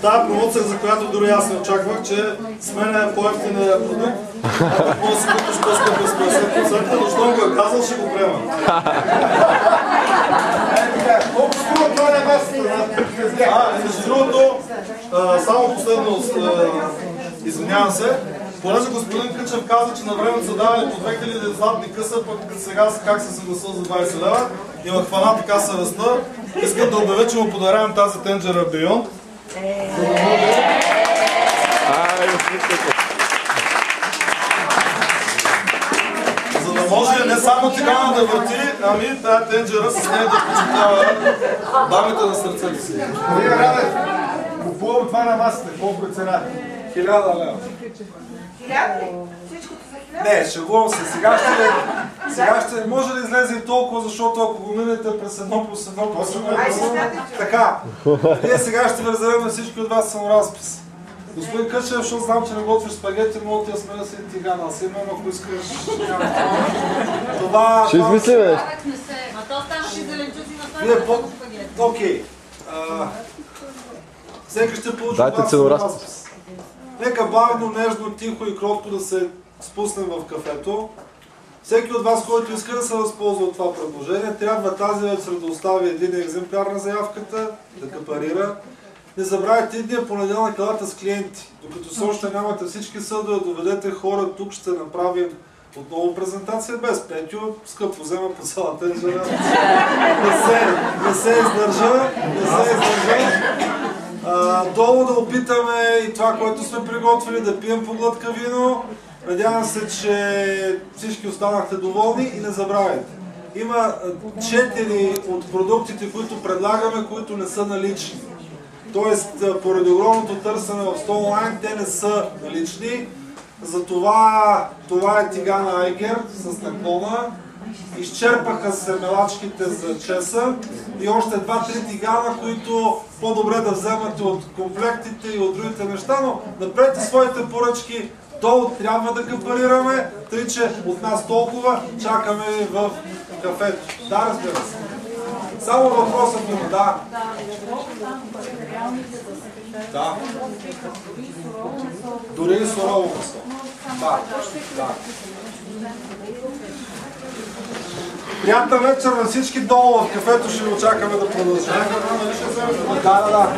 тази промоция, за която дори аз не очаквах, че с мен е по-ефтиния продукт, а може да си купиш по-скъпи с 50%, но щом го е казал, ще го приема. Колко струва това на вас? Между другото, само последно, извинявам се, понеже господин Къчев каза, че на времето са давали по 2000 златни къса, пък сега как се съгласил за 20 лева, има хвана така съвестта, искам да обявя, че му подарявам тази тенджера Beyond. За да може не само тигана да върти, ами тази тенджера с нея да почитава дамите на сърцето си. Колега Радев, купувам това на масата. Колко е цена? 1000 лева. 1000 ли? Всичкото за 1000? Не, шегувам се. Сега ще може да излезе и толкова, защото ако го минете през едно плюс едно, така. Ние сега ще ви раздадем на всички от вас саморазпис. Господин Къчев, защото знам, че не готвиш спагети, мога да ти я сменя си тигана. Аз имам, ако искаш, това... Ще измисли, бе. А то ставаш и зеленчуци на това спагети. Окей. Всеки ще получи дайте саморазпис. Нека бавно, нежно, тихо и кротко да се спуснем в кафето. Всеки от вас, който иска да се възползва от това предложение, трябва тази вечер да остави един екземпляр на заявката, да капарира. Не забравяйте идния понеделник елата с клиенти. Докато все още нямате всички съдове, доведете хора, тук ще направим отново презентация без Петю. Скъпо взема по цялата тенджера. Не се издържа. Долу да опитаме и това, което сме приготвили, да пием по глътка вино. Надявам се, че всички останахте доволни и не забравяйте. Има 4 от продуктите, които предлагаме, които не са налични. Тоест, поради огромното търсене в Столайн, те не са налични. Затова това е тигана Айгер с наклона. Изчерпаха се мелачките за чеса и още 2-3 тигана, които по-добре да вземате от комплектите и от другите неща, но направете своите поръчки. Долу трябва да капарираме, тъй че от нас толкова чакаме в кафето. Да, разбира се. Само въпросът ми, да. Да. Дори и сурово месо. Да. Приятна вечер на всички, долу в кафето ще ви очакаме да продължим. Да.